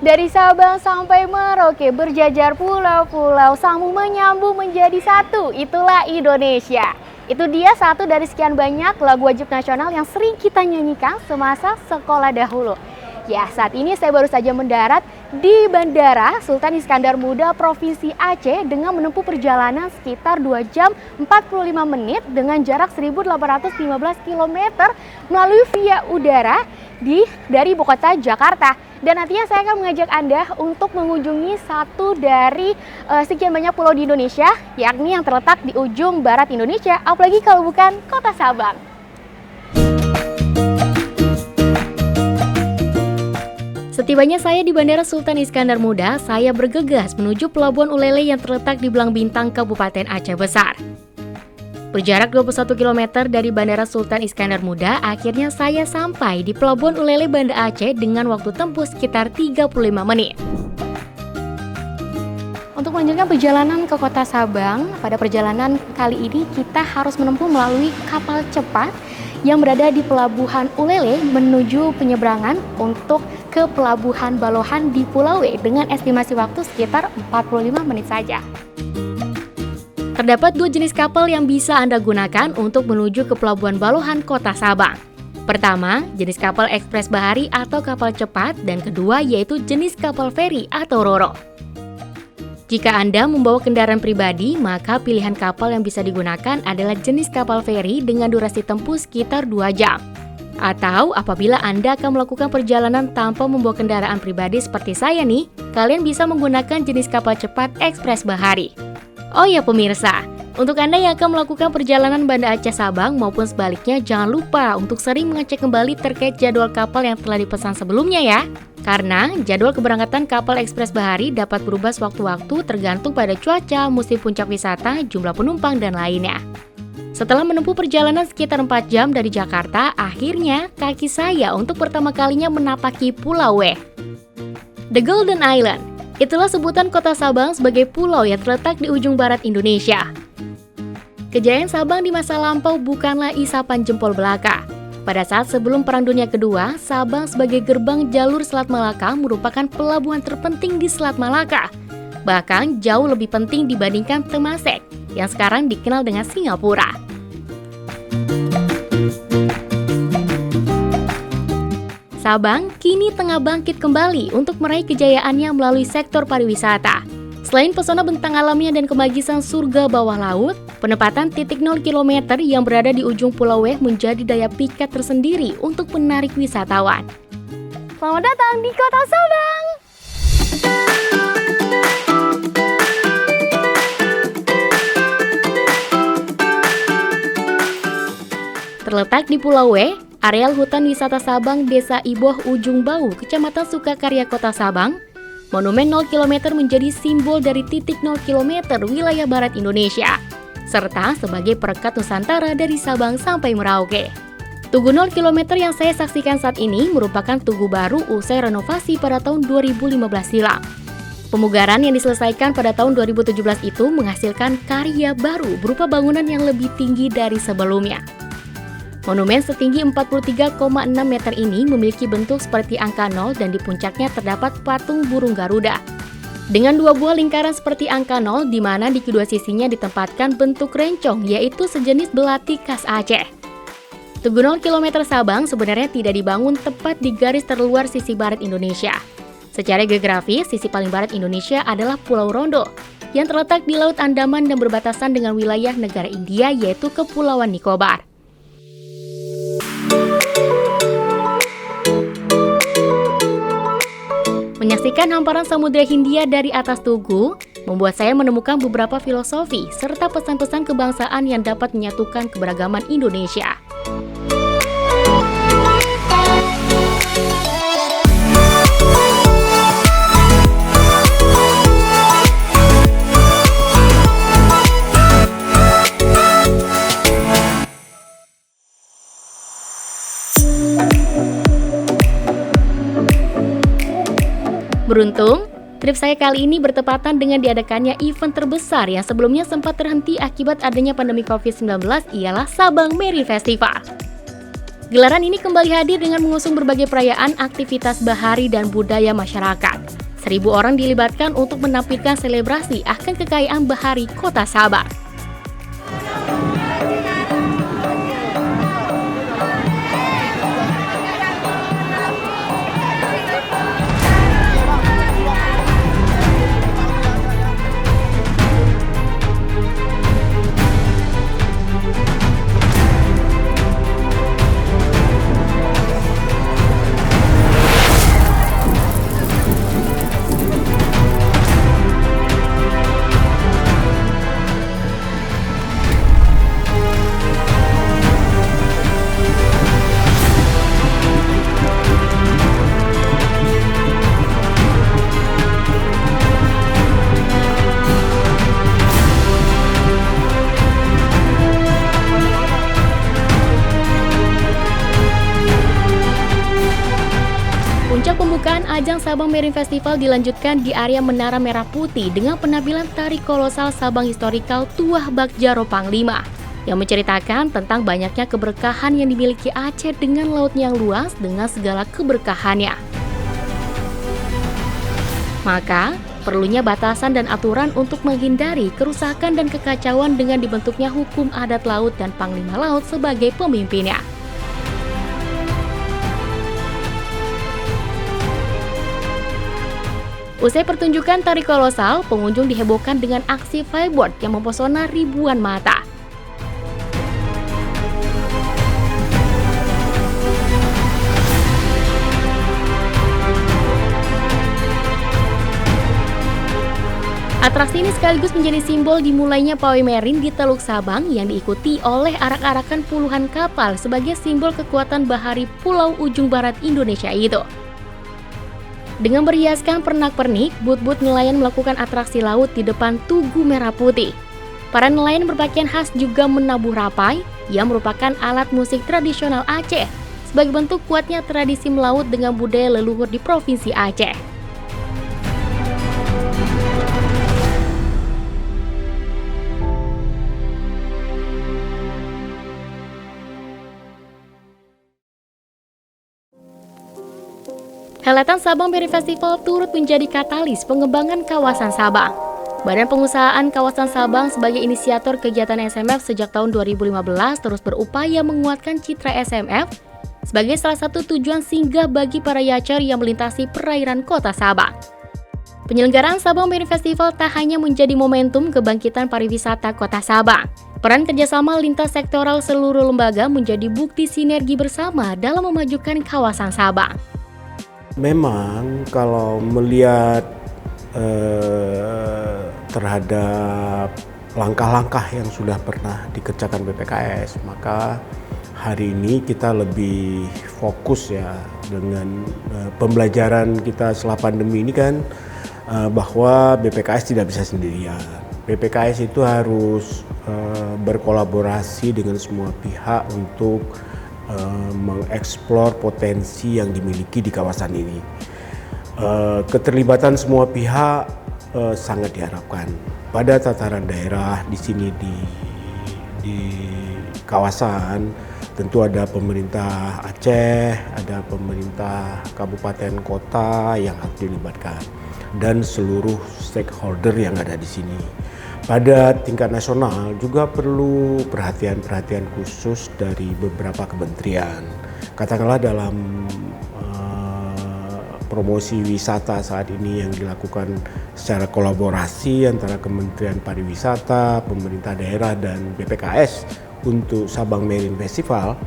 Dari Sabang sampai Merauke berjajar pulau-pulau sambung menyambung menjadi satu. Itulah Indonesia. Itu dia satu dari sekian banyak lagu wajib nasional yang sering kita nyanyikan semasa sekolah dahulu. Ya, saat ini saya baru saja mendarat di Bandara Sultan Iskandar Muda Provinsi Aceh dengan menempuh perjalanan sekitar 2 jam 45 menit dengan jarak 1.815 km melalui via udara dari ibu kota Jakarta. Dan nantinya saya akan mengajak Anda untuk mengunjungi satu dari sekian banyak pulau di Indonesia, yakni yang terletak di ujung barat Indonesia, apalagi kalau bukan kota Sabang. Setibanya saya di Bandara Sultan Iskandar Muda, saya bergegas menuju Pelabuhan Ulele yang terletak di Belang Bintang, Kabupaten Aceh Besar. Berjarak 21 km dari Bandara Sultan Iskandar Muda, akhirnya saya sampai di Pelabuhan Ulele Banda Aceh dengan waktu tempuh sekitar 35 menit. Untuk melanjutkan perjalanan ke kota Sabang, pada perjalanan kali ini kita harus menempuh melalui kapal cepat yang berada di Pelabuhan Ulele menuju penyeberangan untuk ke Pelabuhan Balohan di Pulau W dengan estimasi waktu sekitar 45 menit saja. Terdapat 2 jenis kapal yang bisa Anda gunakan untuk menuju ke Pelabuhan Balohan, Kota Sabang. Pertama, jenis kapal ekspres bahari atau kapal cepat, dan kedua yaitu jenis kapal feri atau Roro. Jika Anda membawa kendaraan pribadi, maka pilihan kapal yang bisa digunakan adalah jenis kapal feri dengan durasi tempuh sekitar 2 jam. Atau apabila Anda akan melakukan perjalanan tanpa membawa kendaraan pribadi seperti saya nih, kalian bisa menggunakan jenis kapal cepat ekspres bahari. Oh ya pemirsa, untuk Anda yang akan melakukan perjalanan Banda Aceh Sabang maupun sebaliknya, jangan lupa untuk sering mengecek kembali terkait jadwal kapal yang telah dipesan sebelumnya ya. Karena jadwal keberangkatan kapal ekspres bahari dapat berubah sewaktu-waktu tergantung pada cuaca, musim puncak wisata, jumlah penumpang, dan lainnya. Setelah menempuh perjalanan sekitar 4 jam dari Jakarta, akhirnya kaki saya untuk pertama kalinya menapaki Pulau W. The Golden Island, itulah sebutan kota Sabang sebagai pulau yang terletak di ujung barat Indonesia. Kejayaan Sabang di masa lampau bukanlah isapan jempol belaka. Pada saat sebelum Perang Dunia Kedua, Sabang sebagai gerbang jalur Selat Malaka merupakan pelabuhan terpenting di Selat Malaka. Bahkan jauh lebih penting dibandingkan Temasek, yang sekarang dikenal dengan Singapura. Sabang kini tengah bangkit kembali untuk meraih kejayaannya melalui sektor pariwisata. Selain pesona bentang alamnya dan kemagisan surga bawah laut, penempatan titik 0 km yang berada di ujung Pulau W menjadi daya pikat tersendiri untuk menarik wisatawan. Selamat datang di Kota Sabang! Terletak di Pulau W, areal hutan wisata Sabang, Desa Iboh, Ujung Bau, Kecamatan Sukakarya, Kota Sabang, Monumen 0 km menjadi simbol dari titik 0 km wilayah barat Indonesia, serta sebagai perekat Nusantara dari Sabang sampai Merauke. Tugu 0 km yang saya saksikan saat ini merupakan tugu baru usai renovasi pada tahun 2015 silam. Pemugaran yang diselesaikan pada tahun 2017 itu menghasilkan karya baru berupa bangunan yang lebih tinggi dari sebelumnya. Monumen setinggi 43,6 meter ini memiliki bentuk seperti angka 0 dan di puncaknya terdapat patung burung Garuda. Dengan 2 buah lingkaran seperti angka 0 di mana di kedua sisinya ditempatkan bentuk rencong yaitu sejenis belati khas Aceh. Tugu 0 km Sabang sebenarnya tidak dibangun tepat di garis terluar sisi barat Indonesia. Secara geografis, sisi paling barat Indonesia adalah Pulau Rondo yang terletak di Laut Andaman dan berbatasan dengan wilayah negara India yaitu Kepulauan Nicobar. Menyaksikan hamparan Samudra Hindia dari atas tugu, membuat saya menemukan beberapa filosofi serta pesan-pesan kebangsaan yang dapat menyatukan keberagaman Indonesia. Beruntung, trip saya kali ini bertepatan dengan diadakannya event terbesar yang sebelumnya sempat terhenti akibat adanya pandemi COVID-19, ialah Sabang Merry Festival. Gelaran ini kembali hadir dengan mengusung berbagai perayaan, aktivitas bahari, dan budaya masyarakat. 1.000 orang dilibatkan untuk menampilkan selebrasi akan kekayaan bahari Kota Sabang. Puncak pembukaan ajang Sabang Marine Festival dilanjutkan di area Menara Merah Putih dengan penampilan tari kolosal Sabang Historical Tuah Bakjaro Panglima yang menceritakan tentang banyaknya keberkahan yang dimiliki Aceh dengan lautnya yang luas dengan segala keberkahannya. Maka, perlunya batasan dan aturan untuk menghindari kerusakan dan kekacauan dengan dibentuknya hukum adat laut dan Panglima Laut sebagai pemimpinnya. Usai pertunjukan tari kolosal, pengunjung dihebohkan dengan aksi fireboard yang mempesona ribuan mata. Atraksi ini sekaligus menjadi simbol dimulainya pawai Marine di Teluk Sabang yang diikuti oleh arak-arakan puluhan kapal sebagai simbol kekuatan bahari Pulau Ujung Barat Indonesia itu. Dengan berhiaskan pernak-pernik, but-but nelayan melakukan atraksi laut di depan Tugu Merah Putih. Para nelayan berpakaian khas juga menabuh rapai, yang merupakan alat musik tradisional Aceh, sebagai bentuk kuatnya tradisi melaut dengan budaya leluhur di Provinsi Aceh. Helatan Sabang Marine Festival turut menjadi katalis pengembangan kawasan Sabang. Badan Pengusahaan Kawasan Sabang sebagai inisiator kegiatan SMF sejak tahun 2015 terus berupaya menguatkan citra SMF sebagai salah satu tujuan singgah bagi para yacer yang melintasi perairan Kota Sabang. Penyelenggaraan Sabang Marine Festival tak hanya menjadi momentum kebangkitan pariwisata Kota Sabang. Peran kerjasama lintas sektoral seluruh lembaga menjadi bukti sinergi bersama dalam memajukan kawasan Sabang. Memang kalau melihat terhadap langkah-langkah yang sudah pernah dikerjakan BPKS, maka hari ini kita lebih fokus ya dengan pembelajaran kita setelah pandemi ini kan, bahwa BPKS tidak bisa sendirian. BPKS itu harus berkolaborasi dengan semua pihak untuk mengeksplor potensi yang dimiliki di kawasan ini. Keterlibatan semua pihak sangat diharapkan. Pada tataran daerah di sini di kawasan tentu ada pemerintah Aceh, ada pemerintah kabupaten kota yang harus dilibatkan dan seluruh stakeholder yang ada di sini. Pada tingkat nasional juga perlu perhatian-perhatian khusus dari beberapa kementerian. Katakanlah dalam promosi wisata saat ini yang dilakukan secara kolaborasi antara Kementerian Pariwisata, pemerintah daerah dan BPKS untuk Sabang Marine Festival,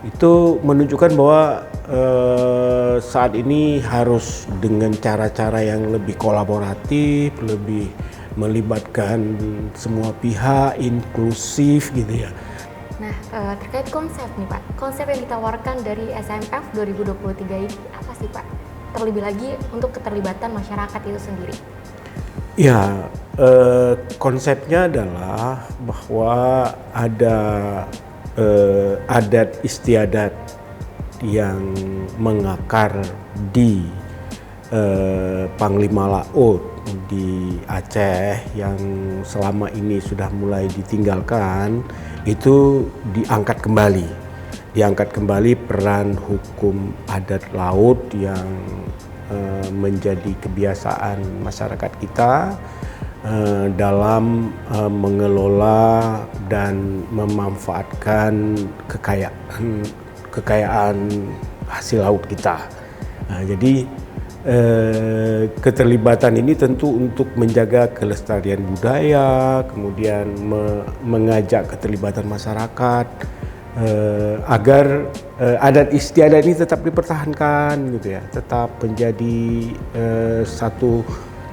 itu menunjukkan bahwa saat ini harus dengan cara-cara yang lebih kolaboratif, lebih melibatkan semua pihak, inklusif gitu ya. Nah, terkait konsep nih Pak, konsep yang ditawarkan dari SMF 2023 ini apa sih Pak? Terlebih lagi untuk keterlibatan masyarakat itu sendiri. Ya, konsepnya adalah bahwa ada adat istiadat yang mengakar di Panglima Laut di Aceh yang selama ini sudah mulai ditinggalkan, itu diangkat kembali diangkat kembali peran hukum adat laut yang menjadi kebiasaan masyarakat kita dalam mengelola dan memanfaatkan kekayaan hasil laut kita. Jadi keterlibatan ini tentu untuk menjaga kelestarian budaya, kemudian mengajak keterlibatan masyarakat agar adat istiadat ini tetap dipertahankan gitu ya, tetap menjadi satu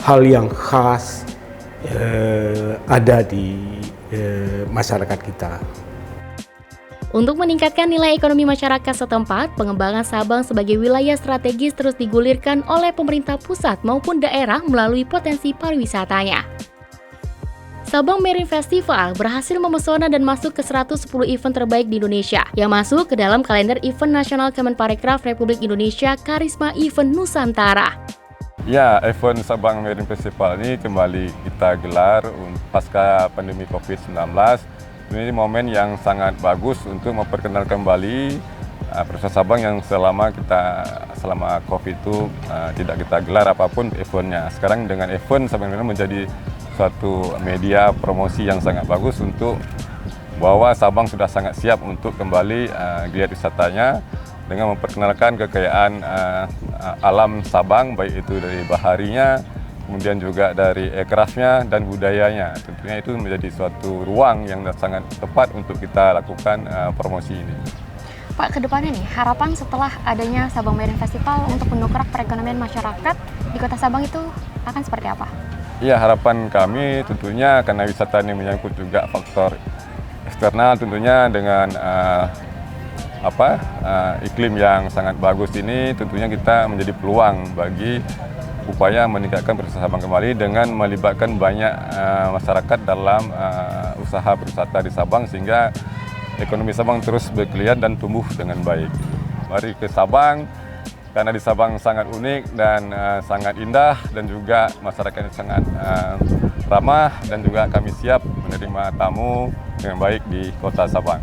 hal yang khas ada di masyarakat kita. Untuk meningkatkan nilai ekonomi masyarakat setempat, pengembangan Sabang sebagai wilayah strategis terus digulirkan oleh pemerintah pusat maupun daerah melalui potensi pariwisatanya. Sabang Marine Festival berhasil memesona dan masuk ke 110 event terbaik di Indonesia yang masuk ke dalam kalender event nasional Kemenparekraf Republik Indonesia Karisma Event Nusantara. Ya, event Sabang Marine Festival ini kembali kita gelar pasca pandemi COVID-19. Ini momen yang sangat bagus untuk memperkenalkan kembali pariwisata Sabang yang selama COVID itu tidak kita gelar apapun eventnya. Sekarang dengan event Sabang Marine menjadi suatu media promosi yang sangat bagus untuk bahwa Sabang sudah sangat siap untuk kembali geliat wisatanya dengan memperkenalkan kekayaan alam Sabang, baik itu dari baharinya, kemudian juga dari aircraft-nya dan budayanya. Tentunya itu menjadi suatu ruang yang sangat tepat untuk kita lakukan promosi ini. Pak, ke depannya nih, harapan setelah adanya Sabang Marine Festival untuk mendongkrak perekonomian masyarakat di Kota Sabang itu akan seperti apa? Ya, harapan kami tentunya karena wisata ini menyangkut juga faktor eksternal, tentunya dengan iklim yang sangat bagus ini, tentunya kita menjadi peluang bagi upaya meningkatkan pariwisata Sabang kembali dengan melibatkan banyak masyarakat dalam usaha berwisata di Sabang sehingga ekonomi Sabang terus bergeliat dan tumbuh dengan baik. Mari ke Sabang, karena di Sabang sangat unik dan sangat indah dan juga masyarakatnya sangat ramah dan juga kami siap menerima tamu dengan baik di Kota Sabang.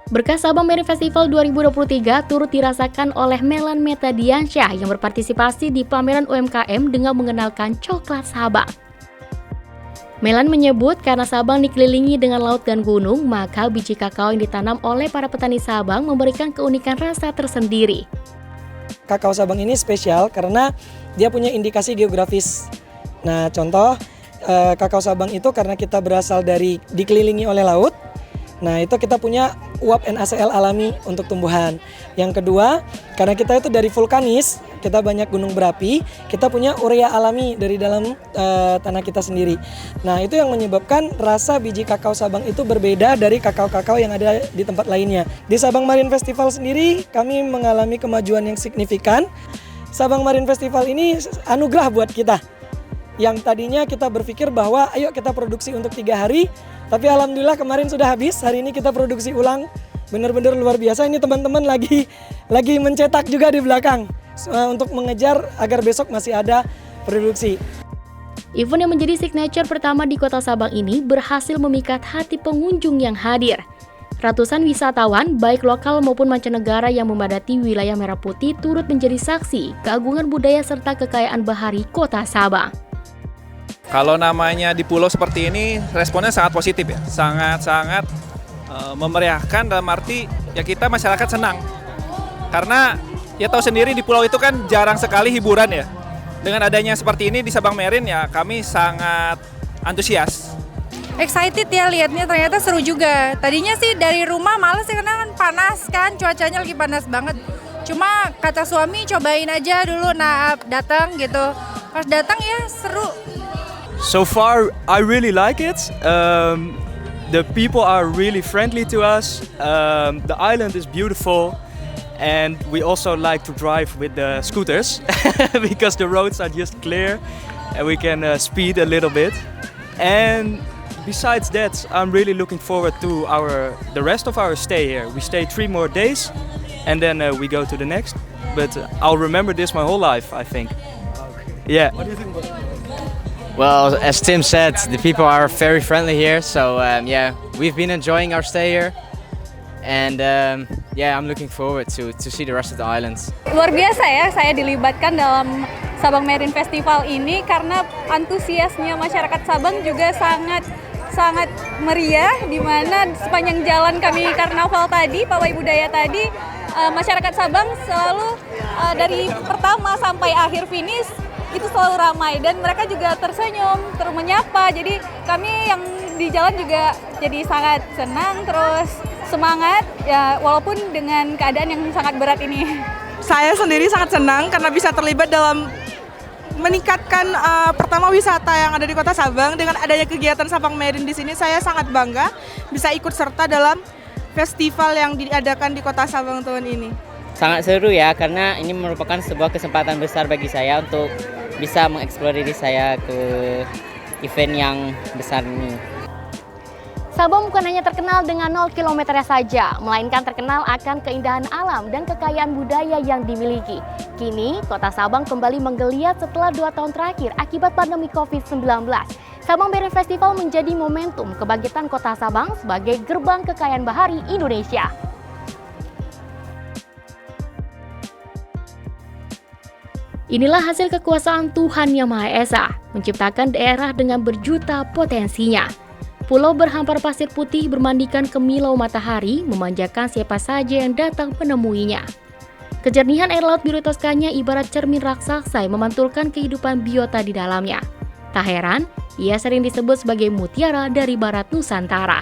Berkah Sabang Marine Festival 2023 turut dirasakan oleh Melan Metadiansyah yang berpartisipasi di pameran UMKM dengan mengenalkan coklat Sabang. Melan menyebut karena Sabang dikelilingi dengan laut dan gunung, maka biji kakao yang ditanam oleh para petani Sabang memberikan keunikan rasa tersendiri. Kakao Sabang ini spesial karena dia punya indikasi geografis. Nah, contoh kakao Sabang itu karena kita berasal dari dikelilingi oleh laut. Nah, itu kita punya uap NaCl alami untuk tumbuhan. Yang kedua, karena kita itu dari vulkanis, kita banyak gunung berapi, kita punya urea alami dari dalam tanah kita sendiri. Nah, itu yang menyebabkan rasa biji kakao Sabang itu berbeda dari kakao-kakao yang ada di tempat lainnya. Di Sabang Marine Festival sendiri, kami mengalami kemajuan yang signifikan. Sabang Marine Festival ini anugerah buat kita. Yang tadinya kita berpikir bahwa ayo kita produksi untuk 3 hari, tapi alhamdulillah kemarin sudah habis, hari ini kita produksi ulang, benar-benar luar biasa. Ini teman-teman lagi mencetak juga di belakang untuk mengejar agar besok masih ada produksi. Event yang menjadi signature pertama di Kota Sabang ini berhasil memikat hati pengunjung yang hadir. Ratusan wisatawan, baik lokal maupun mancanegara yang memadati wilayah Merah Putih turut menjadi saksi keagungan budaya serta kekayaan bahari Kota Sabang. Kalau namanya di pulau seperti ini, responnya sangat positif ya, sangat memeriahkan dalam arti ya kita masyarakat senang. Karena ya tahu sendiri di pulau itu kan jarang sekali hiburan ya. Dengan adanya seperti ini di Sabang Marine ya kami sangat antusias. Excited ya lihatnya, ternyata seru juga. Tadinya sih dari rumah males ya karena kan panas kan, cuacanya lagi panas banget. Cuma kata suami cobain aja dulu, nah datang gitu. Pas datang ya seru. So far, I really like it. The people are really friendly to us. The island is beautiful, and we also like to drive with the scooters because the roads are just clear, and we can speed a little bit. And besides that, I'm really looking forward to the rest of our stay here. We stay 3 more days, and then we go to the next. But I'll remember this my whole life, I think. Yeah. What do you think about it? Well, as Tim said, the people are very friendly here, so yeah, we've been enjoying our stay here. and yeah, I'm looking forward to see the rest of the islands. Luar biasa ya, saya dilibatkan dalam Sabang Marine Festival ini karena antusiasnya masyarakat Sabang juga sangat meriah, di mana sepanjang jalan kami karnaval tadi, pawai budaya tadi, masyarakat Sabang selalu dari pertama sampai akhir finish itu selalu ramai dan mereka juga tersenyum, terus menyapa. Jadi kami yang di jalan juga jadi sangat senang, terus semangat ya walaupun dengan keadaan yang sangat berat ini. Saya sendiri sangat senang karena bisa terlibat dalam meningkatkan pertama wisata yang ada di Kota Sabang. Dengan adanya kegiatan Sabang Marine di sini, saya sangat bangga bisa ikut serta dalam festival yang diadakan di Kota Sabang tahun ini. Sangat seru ya, karena ini merupakan sebuah kesempatan besar bagi saya untuk bisa mengeksplor diri saya ke event yang besar ini. Sabang bukan hanya terkenal dengan 0 km saja, melainkan terkenal akan keindahan alam dan kekayaan budaya yang dimiliki. Kini, Kota Sabang kembali menggeliat setelah 2 tahun terakhir akibat pandemi COVID-19. Sabang Marine Festival menjadi momentum kebangkitan Kota Sabang sebagai gerbang kekayaan bahari Indonesia. Inilah hasil kekuasaan Tuhan Yang Maha Esa, menciptakan daerah dengan berjuta potensinya. Pulau berhampar pasir putih bermandikan kemilau matahari, memanjakan siapa saja yang datang menemuinya. Kejernihan air laut biru Toskanya ibarat cermin raksasa yang memantulkan kehidupan biota di dalamnya. Tak heran, ia sering disebut sebagai mutiara dari barat Nusantara.